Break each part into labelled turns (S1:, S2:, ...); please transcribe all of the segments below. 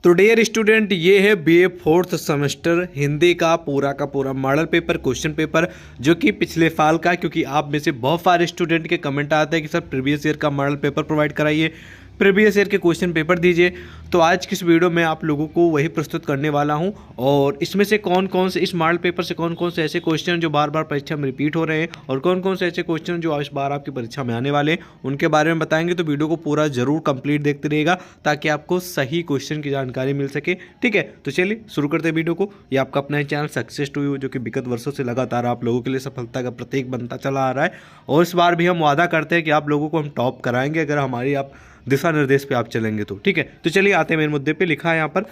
S1: तो dear student, ये है बीए फोर्थ सेमेस्टर हिंदी का पूरा मॉडल पेपर, क्वेश्चन पेपर, जो कि पिछले साल का, क्योंकि आप में से बहुत सारे स्टूडेंट के कमेंट आते हैं कि सर प्रीवियस ईयर का मॉडल पेपर प्रोवाइड कराइए, प्रीवियस ईयर के क्वेश्चन पेपर दीजिए। तो आज की इस वीडियो में आप लोगों को वही प्रस्तुत करने वाला हूं। और इसमें से कौन कौन से, इस मॉडल पेपर से कौन कौन से ऐसे क्वेश्चन जो बार बार परीक्षा में रिपीट हो रहे हैं और कौन कौन से ऐसे क्वेश्चन जो इस बार आपकी परीक्षा में आने वाले हैं, उनके बारे में बताएंगे। तो वीडियो को पूरा जरूर कंप्लीट देखते रहिएगा ताकि आपको सही क्वेश्चन की जानकारी मिल सके। ठीक है, तो चलिए शुरू करते हैं वीडियो को। ये आपका अपना चैनल सक्सेस टू यू, जो कि विगत वर्षों से लगातार आप लोगों के लिए सफलता का प्रतीक बनता चला आ रहा है। और इस बार भी हम वादा करते हैं कि आप लोगों को हम टॉप कराएंगे अगर हमारी आप दिशा निर्देश पे आप चलेंगे तो। ठीक है, तो चलिए आते हैं मेन मुद्दे पे। लिखा है यहाँ पर,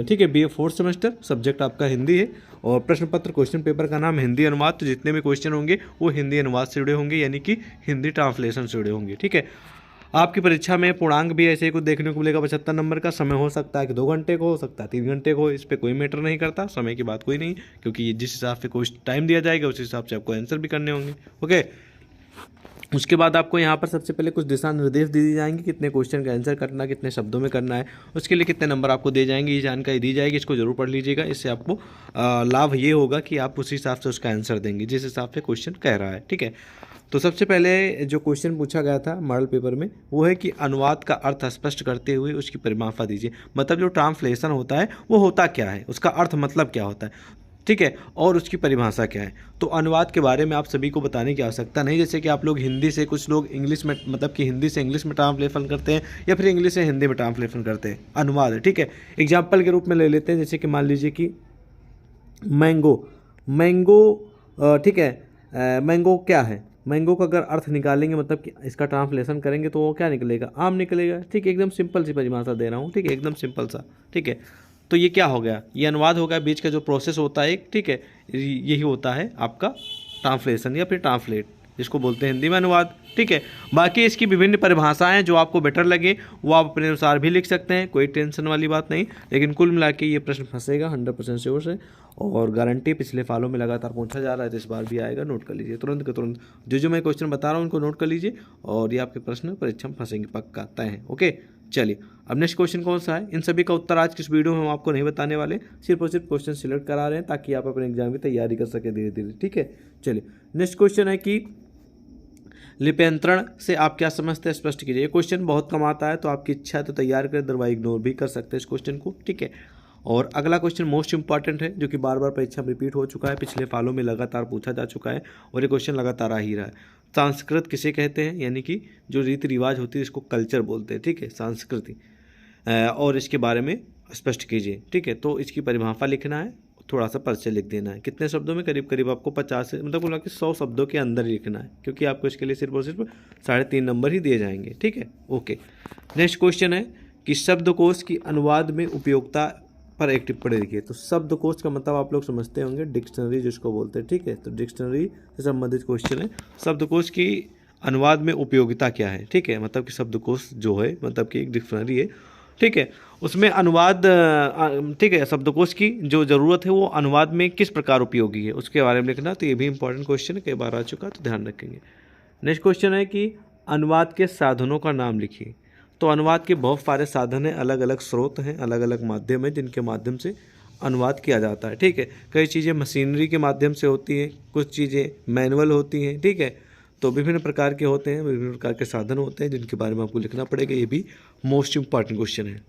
S1: ठीक है, बीए फोर्थ सेमेस्टर, सब्जेक्ट आपका हिंदी है और प्रश्न पत्र क्वेश्चन पेपर का नाम हिंदी अनुवाद। तो जितने भी क्वेश्चन होंगे वो हिंदी अनुवाद से जुड़े होंगे, यानी कि हिंदी ट्रांसलेशन से जुड़े होंगे। ठीक है, आपकी परीक्षा में पूर्णांक भी ऐसे ही कुछ देखने को मिलेगा। 75 नंबर का समय हो सकता है कि 2 घंटे को, हो सकता है 3 घंटे को, इस पर कोई मैटर नहीं करता, समय की बात कोई नहीं, क्योंकि जिस हिसाब से कोई टाइम दिया जाएगा उस हिसाब से आपको आंसर भी करने होंगे। ओके, उसके बाद आपको यहाँ पर सबसे पहले कुछ दिशा निर्देश दे दी जाएंगे, कितने क्वेश्चन का आंसर करना है, कितने शब्दों में करना है, उसके लिए कितने नंबर आपको दे जाएंगे, ये जानकारी दी जाएगी। इसको जरूर पढ़ लीजिएगा, इससे आपको लाभ ये होगा कि आप उसी हिसाब से उसका आंसर देंगे जिस हिसाब से क्वेश्चन कह रहा है। ठीक है, तो सबसे पहले जो क्वेश्चन पूछा गया था मॉडल पेपर में वो है कि अनुवाद का अर्थ स्पष्ट करते हुए उसकी परिभाषा दीजिए। मतलब जो ट्रांसलेशन होता है वो होता क्या है, उसका अर्थ मतलब क्या होता है, ठीक है, और उसकी परिभाषा क्या है। तो अनुवाद के बारे में आप सभी को बताने की आवश्यकता नहीं। जैसे कि आप लोग हिंदी से, कुछ लोग इंग्लिश में, मतलब कि हिंदी से इंग्लिश में ट्रांसलेशन करते हैं या फिर इंग्लिश से हिंदी में ट्रांसलेशन करते हैं, अनुवाद है। ठीक है, एग्जाम्पल के रूप में ले लेते हैं, जैसे कि मान लीजिए कि मैंगो, ठीक है, मैंगो क्या है, मैंगो का अगर अर्थ निकालेंगे, मतलब कि इसका ट्रांसलेशन करेंगे तो वो क्या निकलेगा, आम निकलेगा। ठीक है, एकदम सिंपल सी परिभाषा दे रहा हूँ। ठीक है, एकदम सिंपल सा। ठीक है, तो ये क्या हो गया, ये अनुवाद हो गया। बीच का जो प्रोसेस होता है एक, ठीक है, यही होता है आपका ट्रांसलेशन या फिर ट्रांसलेट, जिसको बोलते हैं हिंदी में अनुवाद। ठीक है, बाकी इसकी विभिन्न परिभाषाएं जो आपको बेटर लगे वो आप अपने अनुसार भी लिख सकते हैं, कोई टेंशन वाली बात नहीं। लेकिन कुल मिला के ये प्रश्न फंसेगा 100% श्योर से, और गारंटी पिछले सालों में लगातार पूछा जा रहा है, तो इस बार भी आएगा। नोट कर लीजिए तुरंत के तुरंत, जो मैं क्वेश्चन बता रहा हूँ उनको नोट कर लीजिए, और ये आपके प्रश्न परीक्षा में फंसेंगे पक्का, तय है। ओके, चलिए अब नेक्स्ट क्वेश्चन कौन सा है, इन सभी का उत्तर आज की इस वीडियो में हम आपको नहीं बताने वाले, सिर्फ और सिर्फ क्वेश्चन सिलेक्ट करा रहे हैं ताकि आप अपने एग्जाम की तैयारी कर सके धीरे धीरे। ठीक है, चलिए नेक्स्ट क्वेश्चन है कि लिप्यंतरण से आप क्या समझते हैं, स्पष्ट कीजिए। ये क्वेश्चन बहुत कम आता है, तो आपकी इच्छा है तो तैयार करें, अदरवाइज इग्नोर भी कर सकते हैं इस क्वेश्चन को। ठीक है, और अगला क्वेश्चन मोस्ट इंपॉर्टेंट है, जो कि बार बार परीक्षा में रिपीट हो चुका है, पिछले सालों में लगातार पूछा जा चुका है और ये क्वेश्चन लगातार आ ही रहा है। संस्कृत किसे कहते हैं, यानी कि जो रीति रिवाज होती है इसको कल्चर बोलते हैं। ठीक है, संस्कृति, और इसके बारे में स्पष्ट कीजिए। ठीक है, तो इसकी परिभाषा लिखना है, थोड़ा सा परिचय लिख देना है। कितने शब्दों में, करीब करीब आपको 50 से, मतलब बोला कि 100 शब्दों के अंदर ही लिखना है, क्योंकि आपको इसके लिए सिर्फ और सिर्फ 3.5 नंबर ही दिए जाएंगे। ठीक है, ओके। नेक्स्ट क्वेश्चन है कि शब्दकोश की अनुवाद में उपयोगिता पर एक टिप्पणी लिखिए। तो शब्दकोश का मतलब आप लोग समझते होंगे, डिक्शनरी जिसको बोलते हैं। ठीक है, तो डिक्शनरी से संबंधित क्वेश्चन है, शब्दकोश की अनुवाद में उपयोगिता क्या है। ठीक है, मतलब कि शब्दकोश जो है, मतलब कि एक डिक्शनरी है, ठीक है, उसमें अनुवाद, ठीक है, शब्दकोश की जो ज़रूरत है वो अनुवाद में किस प्रकार उपयोगी है उसके बारे में लिखना। तो ये भी इंपॉर्टेंट क्वेश्चन है, कई बार आ चुका है, तो ध्यान रखेंगे। नेक्स्ट क्वेश्चन है कि अनुवाद के साधनों का नाम लिखिए। तो अनुवाद के बहुत सारे साधन हैं, अलग अलग स्रोत हैं, अलग अलग माध्यम हैं जिनके माध्यम से अनुवाद किया जाता है। ठीक है, कई चीज़ें मशीनरी के माध्यम से होती हैं, कुछ चीज़ें मैनुअल होती हैं। ठीक है, तो विभिन्न प्रकार के होते हैं, विभिन्न प्रकार के साधन होते हैं जिनके बारे में आपको लिखना पड़ेगा। ये भी मोस्ट इंपॉर्टेंट क्वेश्चन है।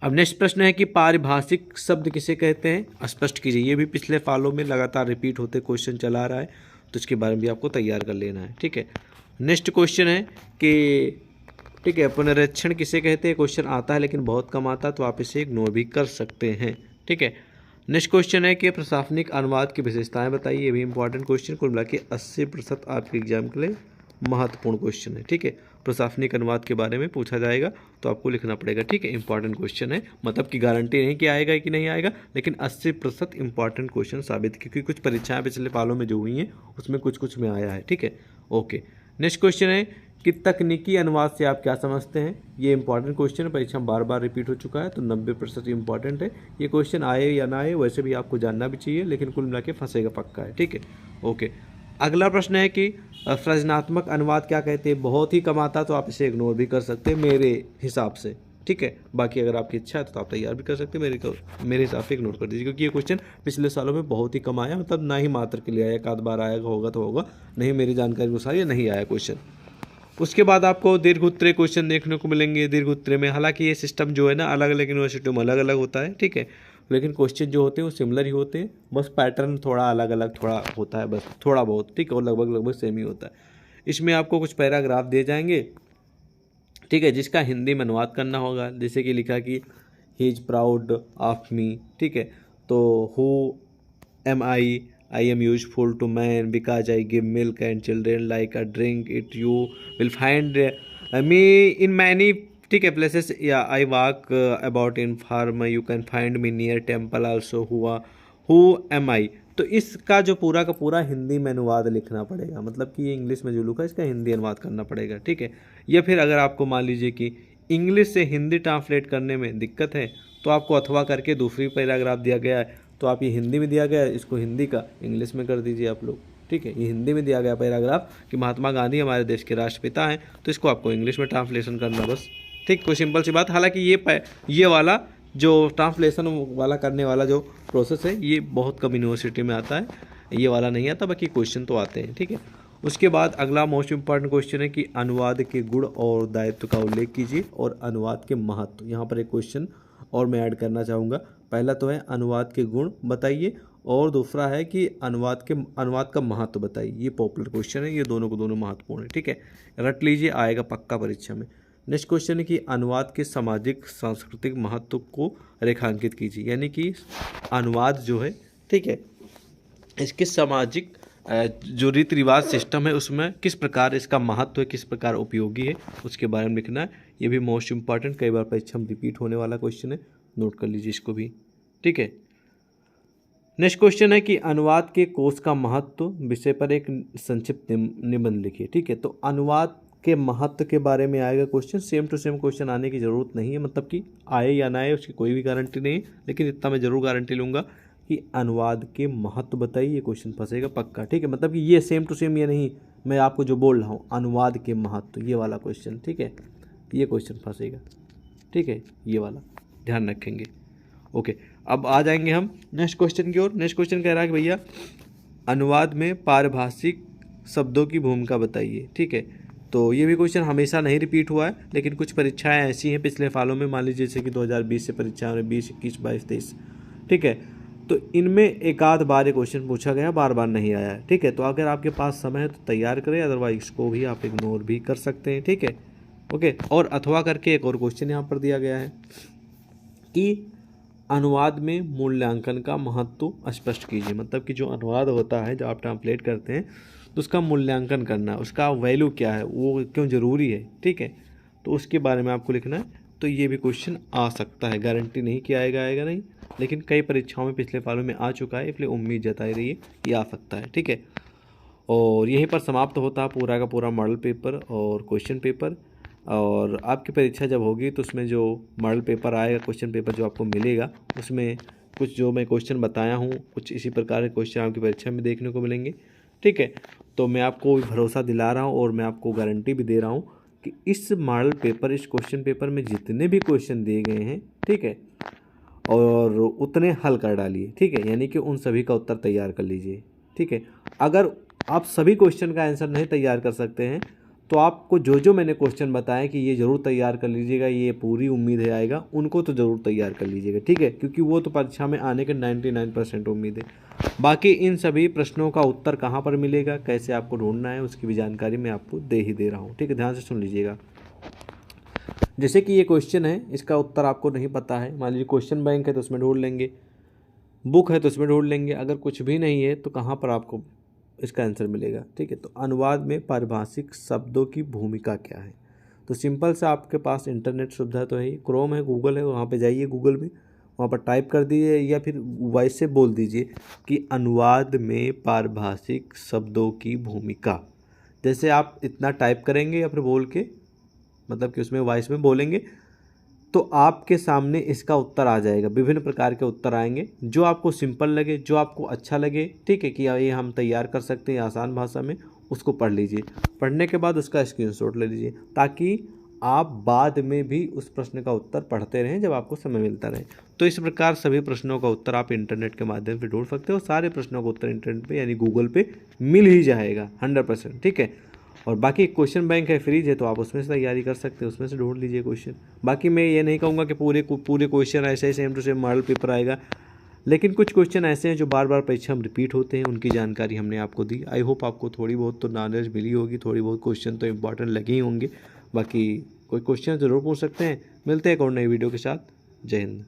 S1: अब नेक्स्ट प्रश्न है कि पारिभाषिक शब्द किसे कहते हैं, स्पष्ट कीजिए। ये भी पिछले सालों में लगातार रिपीट होते क्वेश्चन चला रहा है, तो इसके बारे में भी आपको तैयार कर लेना है। ठीक है, नेक्स्ट क्वेश्चन है कि, ठीक है, पुनरीक्षण किसे कहते हैं। क्वेश्चन आता है लेकिन बहुत कम आता है, तो आप इसे इग्नोर भी कर सकते हैं। ठीक है, नेक्स्ट क्वेश्चन है कि प्रशासनिक अनुवाद की विशेषताएं बताइए। ये भी इंपॉर्टेंट क्वेश्चन, कुल मिला के 80% आपके एग्जाम के लिए महत्वपूर्ण क्वेश्चन है। ठीक है, प्रशासनिक अनुवाद के बारे में पूछा जाएगा तो आपको लिखना पड़ेगा। ठीक है, इंपॉर्टेंट क्वेश्चन है, मतलब कि गारंटी नहीं कि आएगा कि नहीं आएगा, लेकिन 80% इंपॉर्टेंट क्वेश्चन साबित, क्योंकि कुछ परीक्षाएं पिछले सालों में जो हुई हैं उसमें कुछ में आया है। ठीक है, ओके। नेक्स्ट क्वेश्चन है कि तकनीकी अनुवाद से आप क्या समझते हैं। ये इंपॉर्टेंट क्वेश्चन है, परीक्षा में बार बार रिपीट हो चुका है, तो 90% इंपॉर्टेंट है। ये क्वेश्चन आए या ना आए वैसे भी आपको जानना भी चाहिए, लेकिन कुल मिला के फंसेगा पक्का है। ठीक है, ओके। अगला प्रश्न है कि सृजनात्मक अनुवाद क्या कहते हैं। बहुत ही कम आता, तो आप इसे इग्नोर भी कर सकते हैं मेरे हिसाब से। ठीक है। बाकी अगर आपकी इच्छा है तो आप तैयार भी कर सकते हैं, मेरे हिसाब से इग्नोर कर दीजिए, क्योंकि ये क्वेश्चन पिछले सालों में बहुत ही कम आया, मतलब ना ही मात्र के लिए आया, एक आध बार आएगा होगा तो होगा, नहीं मेरी जानकारी अनुसार ये नहीं आया क्वेश्चन। उसके बाद आपको दीर्घ उत्तरीय क्वेश्चन देखने को मिलेंगे। दीर्घ उत्तरीय में हालांकि ये सिस्टम जो है ना अलग अलग यूनिवर्सिटियों में अलग अलग होता है, ठीक है, लेकिन क्वेश्चन जो होते हैं वो सिमिलर ही होते हैं, बस पैटर्न थोड़ा अलग अलग थोड़ा होता है, बस थोड़ा बहुत, ठीक है, और लगभग लगभग सेम ही होता है। इसमें आपको कुछ पैराग्राफ दिए जाएंगे, ठीक है, जिसका हिंदी में अनुवाद करना होगा। जैसे कि लिखा कि he is proud of me, ठीक है, तो who am I am useful to man because I give milk and children like a drink it, you will find me in many, ठीक है, प्लेसेस, या I walk about in farm, you can find me near temple also, who am I. तो इसका जो पूरा का पूरा हिंदी में अनुवाद लिखना पड़ेगा, मतलब कि ये इंग्लिश में जो लिखा है इसका हिंदी अनुवाद करना पड़ेगा, ठीक है। या फिर अगर आपको मान लीजिए कि इंग्लिश से हिंदी ट्रांसलेट करने में दिक्कत है तो आपको अथवा करके दूसरी पैराग्राफ दिया गया है, तो आप ये हिंदी में दिया गया है, इसको हिंदी का इंग्लिश में कर दीजिए आप लोग, ठीक है। ये हिंदी में दिया गया पैराग्राफ कि महात्मा गांधी हमारे देश के राष्ट्रपिता हैं, तो इसको आपको इंग्लिश में ट्रांसलेशन करना बस, ठीक, कोई सिंपल सी बात। हालांकि ये वाला जो ट्रांसलेशन वाला करने वाला जो प्रोसेस है ये बहुत कम यूनिवर्सिटी में आता है, ये वाला नहीं आता, बाकी क्वेश्चन तो आते हैं, ठीक है। उसके बाद अगला मोस्ट इंपॉर्टेंट क्वेश्चन है कि अनुवाद के गुण और दायित्व का उल्लेख कीजिए और अनुवाद के महत्व। यहाँ पर एक क्वेश्चन और मैं ऐड करना चाहूँगा। पहला तो है अनुवाद के गुण बताइए, और दूसरा है कि अनुवाद का महत्व बताइए। ये पॉपुलर क्वेश्चन है, ये दोनों को दोनों महत्वपूर्ण है, ठीक है, रट लीजिए, आएगा पक्का परीक्षा में। नेक्स्ट क्वेश्चन है कि अनुवाद के सामाजिक सांस्कृतिक महत्व को रेखांकित कीजिए, यानी कि अनुवाद जो है, ठीक है, इसके सामाजिक जो रीति रिवाज सिस्टम है उसमें किस प्रकार इसका महत्व है, किस प्रकार उपयोगी है, उसके बारे में लिखना है। ये भी मोस्ट इंपॉर्टेंट, कई बार परीक्षा में रिपीट होने वाला क्वेश्चन है, नोट कर लीजिए इसको भी, ठीक है। नेक्स्ट क्वेश्चन है कि अनुवाद के कोश का महत्व विषय पर एक संक्षिप्त निबंध लिखिए, ठीक है। तो अनुवाद के महत्व के बारे में आएगा question, same to same question आने की ज़रूरत नहीं है, मतलब कि आए या ना आए उसकी कोई भी गारंटी नहीं है, लेकिन इतना मैं ज़रूर गारंटी लूँगा कि अनुवाद के महत्व बताइए, ये क्वेश्चन फंसेगा पक्का, ठीक है। मतलब कि ये सेम टू सेम ये नहीं, मैं आपको जो बोल रहा हूँ अनुवाद के महत्व, ये वाला क्वेश्चन, ठीक है, ये क्वेश्चन फंसेगा, ठीक है, ये वाला ध्यान रखेंगे। ओके, अब आ जाएंगे हम नेक्स्ट क्वेश्चन की ओर। नेक्स्ट क्वेश्चन कह रहा है कि भैया अनुवाद में पारिभाषिक शब्दों की भूमिका बताइए, ठीक है। तो ये भी क्वेश्चन हमेशा नहीं रिपीट हुआ है, लेकिन कुछ परीक्षाएं ऐसी हैं पिछले सालों में, मान लीजिए जैसे कि 2020 से परीक्षाएं 20, 21, 22, 23, ठीक है, तो इनमें एक आध बार ये क्वेश्चन पूछा गया, बार बार नहीं आया है, ठीक है। तो अगर आपके पास समय है तो तैयार करें, अदरवाइज इसको भी आप इग्नोर भी कर सकते हैं, ठीक है, ओके। और अथवा करके एक और क्वेश्चन यहाँ पर दिया गया है कि अनुवाद में मूल्यांकन का महत्व स्पष्ट कीजिए, मतलब कि जो अनुवाद होता है, जो आप ट्रांसलेट करते हैं, तो उसका मूल्यांकन करना, उसका वैल्यू क्या है, वो क्यों ज़रूरी है, ठीक है, तो उसके बारे में आपको लिखना है। तो ये भी क्वेश्चन आ सकता है, गारंटी नहीं कि आएगा नहीं, लेकिन कई परीक्षाओं में पिछले सालों में आ चुका है, इसलिए उम्मीद जताई रही है कि आ सकता है, ठीक है। और यहीं पर समाप्त होता है पूरा का पूरा मॉडल पेपर और क्वेश्चन पेपर। और आपकी परीक्षा जब होगी तो उसमें जो मॉडल पेपर आएगा, क्वेश्चन पेपर जो आपको मिलेगा, उसमें कुछ जो मैं क्वेश्चन बताया हूँ, कुछ इसी प्रकार के क्वेश्चन आपकी परीक्षा में देखने को मिलेंगे, ठीक है। तो मैं आपको भरोसा दिला रहा हूँ और मैं आपको गारंटी भी दे रहा हूँ कि इस मॉडल पेपर, इस क्वेश्चन पेपर में जितने भी क्वेश्चन दिए गए हैं, ठीक है, और उतने हल कर डालिए, ठीक है, यानी कि उन सभी का उत्तर तैयार कर लीजिए, ठीक है। अगर आप सभी क्वेश्चन का आंसर नहीं तैयार कर सकते हैं तो आपको जो मैंने क्वेश्चन बताए कि ये ज़रूर तैयार कर लीजिएगा, ये पूरी उम्मीद है आएगा, उनको तो ज़रूर तैयार कर लीजिएगा, ठीक है, क्योंकि वो तो परीक्षा में आने के 99% उम्मीद है। बाकी इन सभी प्रश्नों का उत्तर कहाँ पर मिलेगा, कैसे आपको ढूंढना है, उसकी भी जानकारी मैं आपको दे ही दे रहा हूँ, ठीक है, ध्यान से सुन लीजिएगा। जैसे कि ये क्वेश्चन है, इसका उत्तर आपको नहीं पता है, मान लीजिए क्वेश्चन बैंक है तो उसमें ढूंढ लेंगे, बुक है तो उसमें ढूंढ लेंगे, अगर कुछ भी नहीं है तो कहाँ पर आपको इसका आंसर मिलेगा, ठीक है। तो अनुवाद में पारिभाषिक शब्दों की भूमिका क्या है, तो सिंपल से आपके पास इंटरनेट सुविधा तो है ही, क्रोम है, गूगल है, वहाँ पे जाइए गूगल में, वहाँ पर टाइप कर दीजिए या फिर वॉइस से बोल दीजिए कि अनुवाद में पारिभाषिक शब्दों की भूमिका। जैसे आप इतना टाइप करेंगे या फिर बोल के, मतलब कि उसमें वॉइस में बोलेंगे, तो आपके सामने इसका उत्तर आ जाएगा, विभिन्न प्रकार के उत्तर आएंगे, जो आपको सिंपल लगे, जो आपको अच्छा लगे, ठीक है, कि ये हम तैयार कर सकते हैं आसान भाषा में, उसको पढ़ लीजिए। पढ़ने के बाद उसका स्क्रीनशॉट ले लीजिए, ताकि आप बाद में भी उस प्रश्न का उत्तर पढ़ते रहें जब आपको समय मिलता रहे। तो इस प्रकार सभी प्रश्नों का उत्तर आप इंटरनेट के माध्यम से ढूंढ सकते हो। सारे प्रश्नों का उत्तर इंटरनेट पे यानी गूगल पे मिल ही जाएगा 100%, ठीक है। और बाकी क्वेश्चन बैंक है, फ्रीज है, तो आप उसमें से तैयारी कर सकते हो, उसमें से ढूंढ लीजिए क्वेश्चन। बाकी मैं ये नहीं कहूँगा कि पूरे क्वेश्चन ऐसे ही same to same model paper आएगा, लेकिन कुछ क्वेश्चन ऐसे हैं जो बार बार परीक्षा में रिपीट होते हैं, उनकी जानकारी हमने आपको दी। आई होप आपको थोड़ी बहुत तो नॉलेज मिली होगी, थोड़ी बहुत क्वेश्चन तो इंपॉर्टेंट लगे ही होंगे। बाकी कोई क्वेश्चन ज़रूर पूछ सकते हैं। मिलते हैं एक और नई वीडियो के साथ। जय हिंद।